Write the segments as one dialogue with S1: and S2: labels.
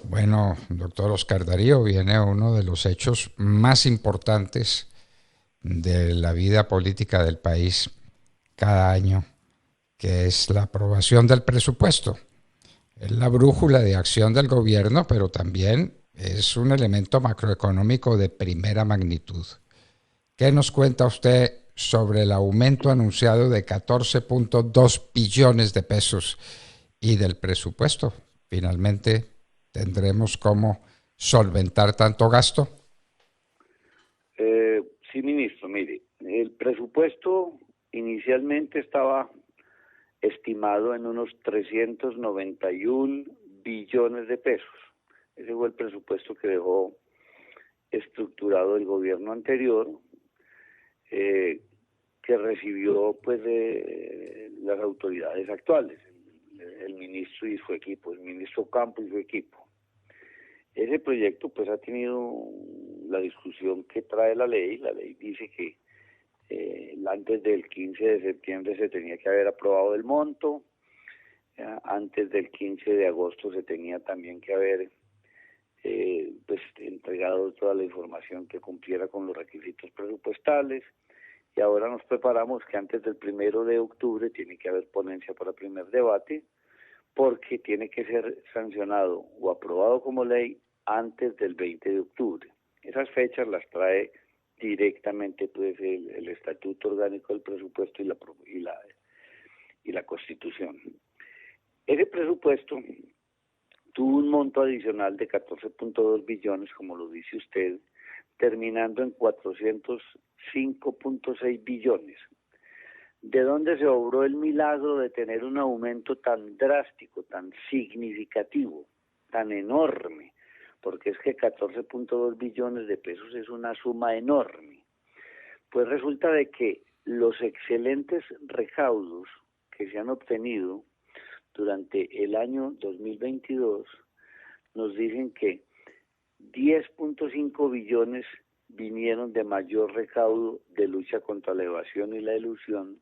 S1: Bueno, doctor Oscar Darío, viene uno de los hechos más importantes de la vida política del país cada año, que es la aprobación del presupuesto. Es la brújula de acción del gobierno, pero también es un elemento macroeconómico de primera magnitud. ¿Qué nos cuenta usted sobre el aumento anunciado de 14.2 billones de pesos y del presupuesto? Finalmente, ¿tendremos cómo solventar tanto gasto?
S2: Sí, ministro, mire, el presupuesto inicialmente estaba estimado en unos 391 billones de pesos. Ese fue el presupuesto que dejó estructurado el gobierno anterior, eh, que recibió pues de las autoridades actuales, el ministro y su equipo, el ministro Campo y su equipo. Ese proyecto pues ha tenido la discusión que trae la ley. La ley dice que antes del 15 de septiembre se tenía que haber aprobado el monto, antes del 15 de agosto se tenía también que haber pues entregado toda la información que cumpliera con los requisitos presupuestales, y ahora nos preparamos que antes del 1 de octubre tiene que haber ponencia para primer debate, porque tiene que ser sancionado o aprobado como ley antes del 20 de octubre. Esas fechas las trae directamente pues el Estatuto Orgánico del Presupuesto y la Constitución. Ese presupuesto tuvo un monto adicional de 14.2 billones, como lo dice usted, terminando en 405.6 billones. ¿De dónde se obró el milagro de tener un aumento tan drástico, tan significativo, tan enorme? Porque es que 14.2 billones de pesos es una suma enorme. Pues resulta de que los excelentes recaudos que se han obtenido durante el año 2022 nos dicen que 10.5 billones vinieron de mayor recaudo de lucha contra la evasión y la elusión.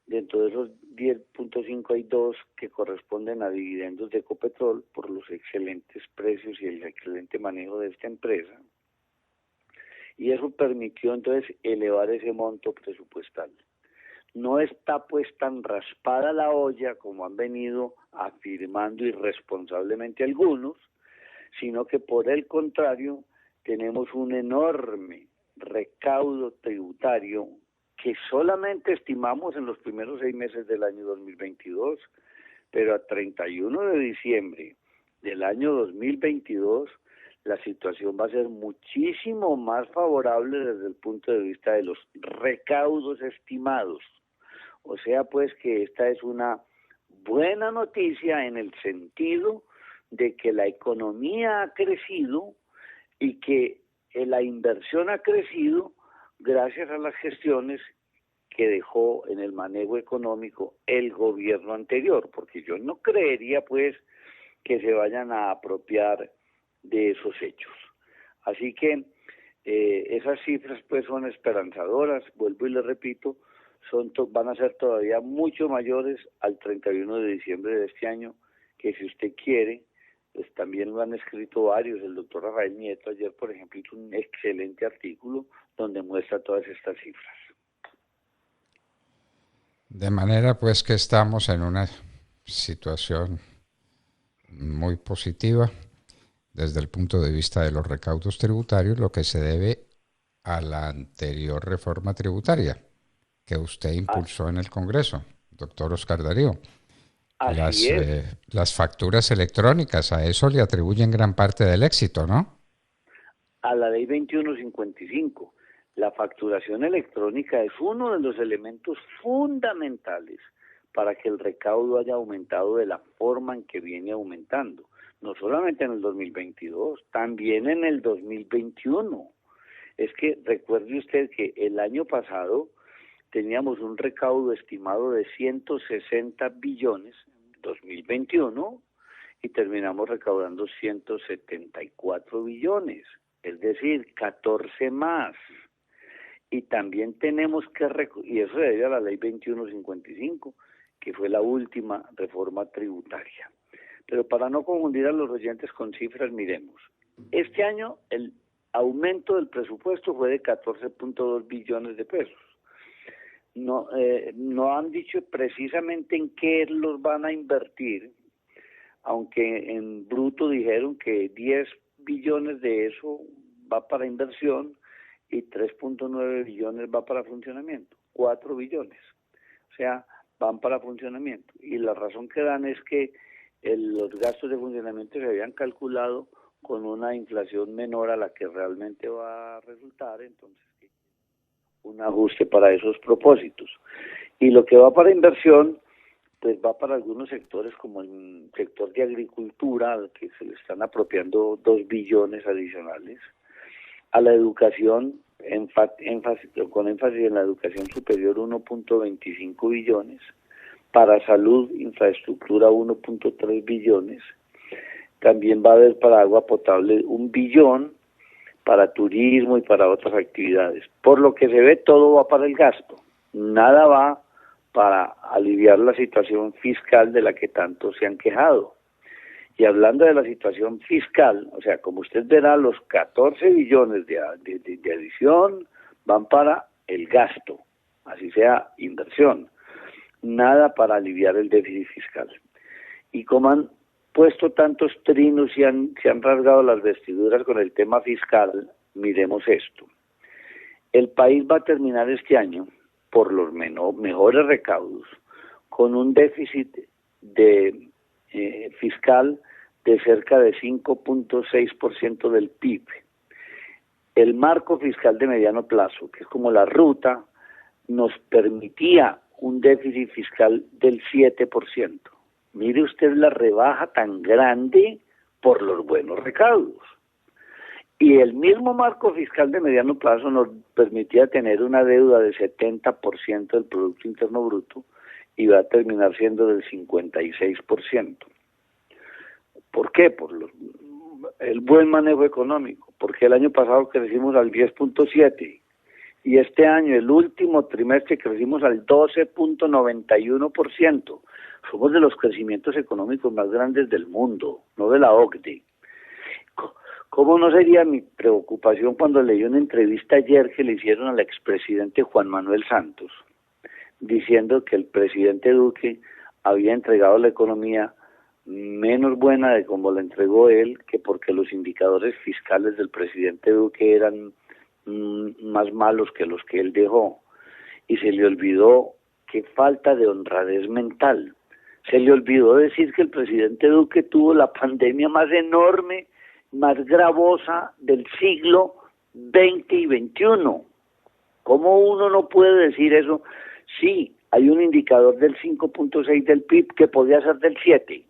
S2: Dentro de esos 10.5 hay dos que corresponden a dividendos de Ecopetrol por los excelentes precios y el excelente manejo de esta empresa. Y eso permitió entonces elevar ese monto presupuestal. No está pues tan raspada la olla como han venido afirmando irresponsablemente algunos, sino que por el contrario tenemos un enorme recaudo tributario que solamente estimamos en los primeros 6 meses del año 2022, pero a 31 de diciembre del año 2022 la situación va a ser muchísimo más favorable desde el punto de vista de los recaudos estimados. O sea, pues que esta es una buena noticia en el sentido de que la economía ha crecido y que la inversión ha crecido gracias a las gestiones que dejó en el manejo económico el gobierno anterior, porque yo no creería pues que se vayan a apropiar de esos hechos. Así que esas cifras pues son esperanzadoras, vuelvo y le repito, van a ser todavía mucho mayores al 31 de diciembre de este año, que si usted quiere, pues también lo han escrito varios. El doctor Rafael Nieto ayer, por ejemplo, hizo un excelente artículo donde muestra todas estas cifras.
S1: De manera pues que estamos en una situación muy positiva desde el punto de vista de los recaudos tributarios, lo que se debe a la anterior reforma tributaria que usted
S2: Ah,
S1: impulsó en el Congreso, doctor Oscar Darío.
S2: así es,
S1: Las facturas electrónicas, a eso le atribuyen gran parte del éxito, ¿no?
S2: a la ley 2155. La facturación electrónica es uno de los elementos fundamentales para que el recaudo haya aumentado de la forma en que viene aumentando, no solamente en el 2022, también en el 2021. Es que recuerde usted que el año pasado teníamos un recaudo estimado de 160 billones en 2021 y terminamos recaudando 174 billones, es decir, 14 más. Y también tenemos que, y eso se debe a la ley 2155, que fue la última reforma tributaria. Pero para no confundir a los oyentes con cifras, miremos. Este año el aumento del presupuesto fue de 14.2 billones de pesos. No han dicho precisamente en qué los van a invertir, aunque en bruto dijeron que 10 billones de eso va para inversión y 3.9 billones va para funcionamiento, 4 billones, o sea, van para funcionamiento. Y la razón que dan es que los gastos de funcionamiento se habían calculado con una inflación menor a la que realmente va a resultar, entonces un ajuste para esos propósitos. Y lo que va para inversión, pues va para algunos sectores como el sector de agricultura, al que se le están apropiando 2 billones adicionales, a la educación, con énfasis en la educación superior 1.25 billones, para salud, infraestructura 1.3 billones, también va a haber para agua potable 1 billón, para turismo y para otras actividades. Por lo que se ve, todo va para el gasto, nada va para aliviar la situación fiscal de la que tanto se han quejado. Y hablando de la situación fiscal, o sea, como usted verá, los 14 billones de adición van para el gasto, así sea inversión, nada para aliviar el déficit fiscal. Y como han puesto tantos trinos y se han rasgado las vestiduras con el tema fiscal, miremos esto. El país va a terminar este año, por los mejores recaudos, con un déficit fiscal de cerca de 5.6% del PIB. El marco fiscal de mediano plazo, que es como la ruta, nos permitía un déficit fiscal del 7%. Mire usted la rebaja tan grande por los buenos recaudos. Y el mismo marco fiscal de mediano plazo nos permitía tener una deuda de 70% del Producto Interno Bruto y va a terminar siendo del 56%. ¿Por qué? Por el buen manejo económico, porque el año pasado crecimos al 10.7% y este año, el último trimestre, crecimos al 12.91%. Somos de los crecimientos económicos más grandes del mundo, no de la OCDE. ¿Cómo no sería mi preocupación cuando leí una entrevista ayer que le hicieron al expresidente Juan Manuel Santos, diciendo que el presidente Duque había entregado la economía menos buena de como la entregó él, que porque los indicadores fiscales del presidente Duque eran más malos que los que él dejó? Y se le olvidó, qué falta de honradez mental, se le olvidó decir que el presidente Duque tuvo la pandemia más enorme, más gravosa del siglo XX y XXI. ¿Cómo uno no puede decir eso? Sí, hay un indicador del 5.6 del PIB que podía ser del 7,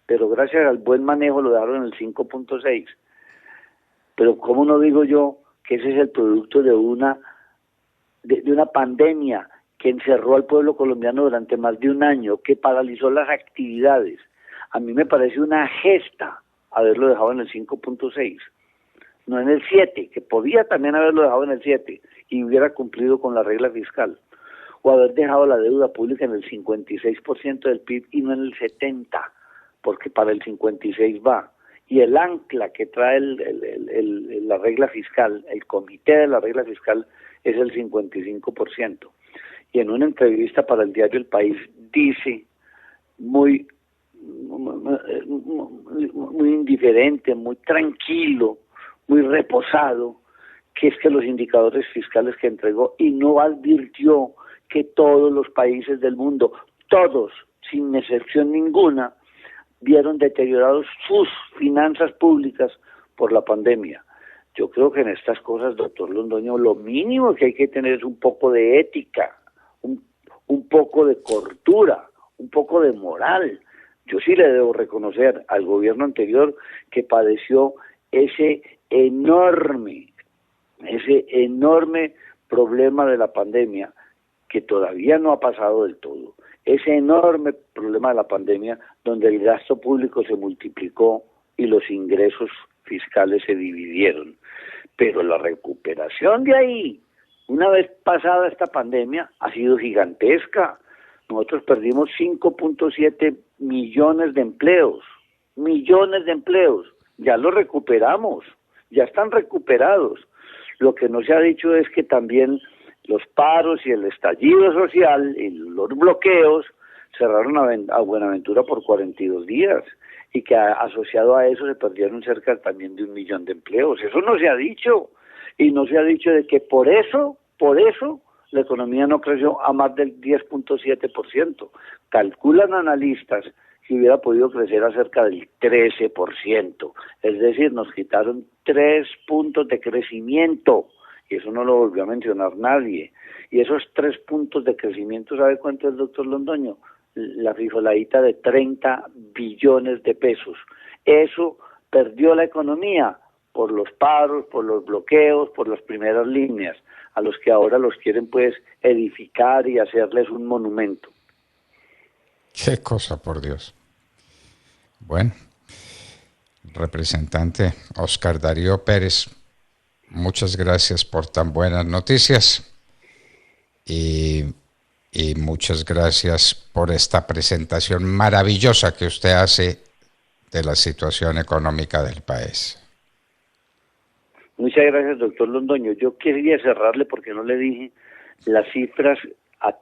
S2: pero gracias al buen manejo lo dejaron en el 5.6. Pero ¿cómo no digo yo que ese es el producto de una pandemia que encerró al pueblo colombiano durante más de un año, que paralizó las actividades? A mí me parece una gesta haberlo dejado en el 5.6, no en el 7, que podía también haberlo dejado en el 7 y hubiera cumplido con la regla fiscal, o haber dejado la deuda pública en el 56% del PIB y no en el 70%, porque para el 56% va. Y el ancla que trae la regla fiscal, el comité de la regla fiscal, es el 55%. Y en una entrevista para el diario El País dice muy indiferente, muy tranquilo, muy reposado, que es que los indicadores fiscales que entregó, y no advirtió que todos los países del mundo, todos, sin excepción ninguna, vieron deteriorados sus finanzas públicas por la pandemia. Yo creo que en estas cosas, doctor Londoño, lo mínimo que hay que tener es un poco de ética, un poco de cordura, un poco de moral. Yo sí le debo reconocer al gobierno anterior que padeció ese enorme problema de la pandemia, que todavía no ha pasado del todo. Ese enorme problema de la pandemia donde el gasto público se multiplicó y los ingresos fiscales se dividieron. Pero la recuperación de ahí, una vez pasada esta pandemia, ha sido gigantesca. Nosotros perdimos 5.7 millones de empleos millones de empleos. Ya los recuperamos, ya están recuperados. Lo que no se ha dicho es que también los paros y el estallido social y los bloqueos cerraron a Buenaventura por 42 días y que asociado a eso se perdieron cerca también de 1 millón de empleos. Eso no se ha dicho, y no se ha dicho de que por eso la economía no creció a más del 10.7%. Calculan analistas que hubiera podido crecer a cerca del 13%. Es decir, nos quitaron 3 puntos de crecimiento, y eso no lo volvió a mencionar nadie. Y esos 3 puntos de crecimiento, ¿sabe cuánto es, doctor Londoño? La frijoladita de 30 billones de pesos. Eso perdió la economía por los paros, por los bloqueos, por las primeras líneas, a los que ahora los quieren pues edificar y hacerles un monumento.
S1: Qué cosa, por Dios. Bueno, representante Oscar Darío Pérez, muchas gracias por tan buenas noticias y muchas gracias por esta presentación maravillosa que usted hace de la situación económica del país.
S2: Muchas gracias, doctor Londoño. Yo quería cerrarle porque no le dije las cifras a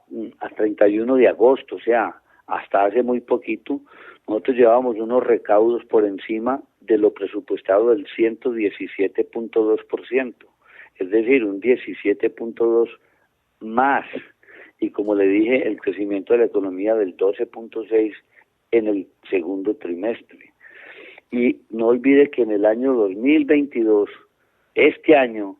S2: 31 de agosto, o sea, hasta hace muy poquito. Nosotros llevábamos unos recaudos por encima de lo presupuestado del 117.2%, es decir, un 17.2 más. Y como le dije, el crecimiento de la economía del 12.6 en el segundo trimestre. Y no olvide que en el año 2022, este año,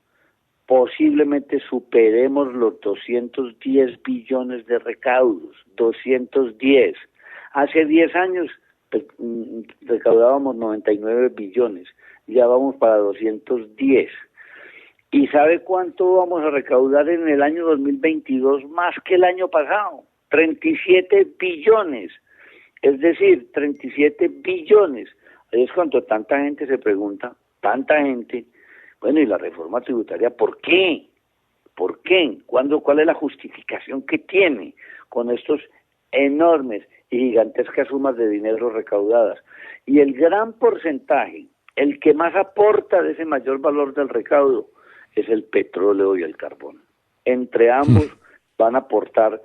S2: posiblemente superemos los 210 billones de recaudos, 210. Hace 10 años recaudábamos 99 billones, ya vamos para 210. ¿Y sabe cuánto vamos a recaudar en el año 2022 más que el año pasado? 37 billones, es decir, 37 billones. Ahí es cuando tanta gente se pregunta, tanta gente, bueno, y la reforma tributaria, ¿por qué? ¿Por qué? ¿Cuál es la justificación que tiene con estos enormes y gigantescas sumas de dinero recaudadas? Y el gran porcentaje, el que más aporta de ese mayor valor del recaudo, es el petróleo y el carbón. Entre ambos van a aportar,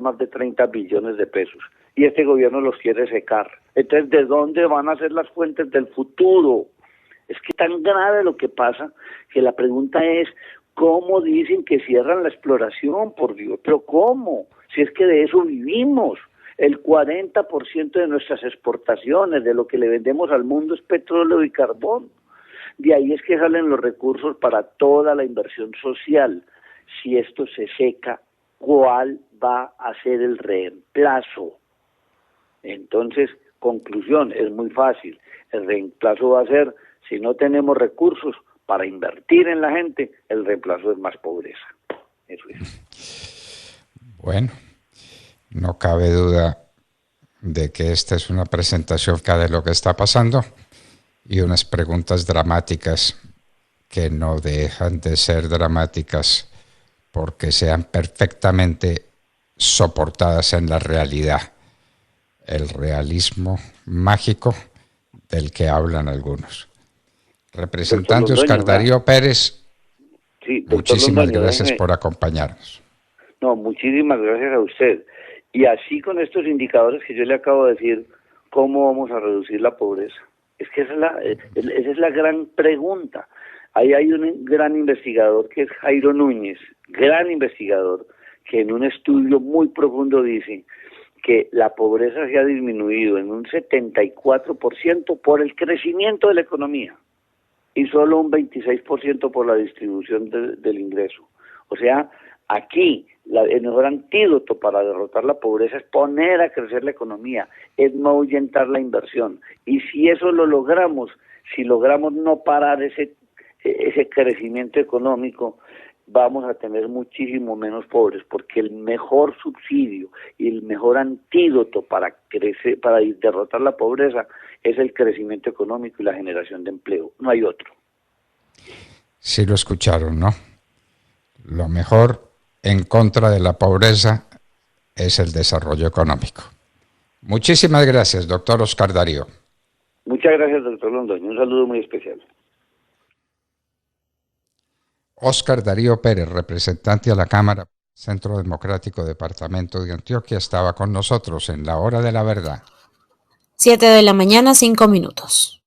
S2: más de 30 billones de pesos. Y este gobierno los quiere secar. Entonces, ¿de dónde van a ser las fuentes del futuro? Es que tan grave lo que pasa, que la pregunta es, ¿cómo dicen que cierran la exploración, por Dios? ¿Pero cómo? Si es que de eso vivimos. El 40% de nuestras exportaciones, de lo que le vendemos al mundo, es petróleo y carbón. De ahí es que salen los recursos para toda la inversión social. Si esto se seca, ¿cuál va a ser el reemplazo? Entonces, conclusión, es muy fácil. El reemplazo va a ser, si no tenemos recursos para invertir en la gente, el reemplazo es más pobreza. Eso es.
S1: Bueno, no cabe duda de que esta es una presentación de lo que está pasando y unas preguntas dramáticas que no dejan de ser dramáticas porque sean perfectamente soportadas en la realidad. El realismo mágico del que hablan algunos. Representante Oscar Darío Pérez, sí, muchísimas gracias por acompañarnos.
S2: No, muchísimas gracias a usted. Y así con estos indicadores que yo le acabo de decir, ¿cómo vamos a reducir la pobreza? Es que esa es la gran pregunta. Ahí hay un gran investigador que es Jairo Núñez, gran investigador, que en un estudio muy profundo dice que la pobreza se ha disminuido en un 74% por el crecimiento de la economía y solo un 26% por la distribución del ingreso. O sea, aquí el mejor antídoto para derrotar la pobreza es poner a crecer la economía, es no ahuyentar la inversión. Y si eso lo logramos, si logramos no parar ese crecimiento económico, vamos a tener muchísimo menos pobres, porque el mejor subsidio y el mejor antídoto para derrotar la pobreza es el crecimiento económico y la generación de empleo. No hay otro.
S1: Sí lo escucharon, ¿no? Lo mejor en contra de la pobreza es el desarrollo económico. Muchísimas gracias, doctor Oscar Darío.
S2: Muchas gracias, doctor Londoño. Un saludo muy especial.
S1: Oscar Darío Pérez, representante a la Cámara Centro Democrático Departamento de Antioquia, estaba con nosotros en la Hora de la Verdad.
S3: 7 de la mañana, 5 minutos.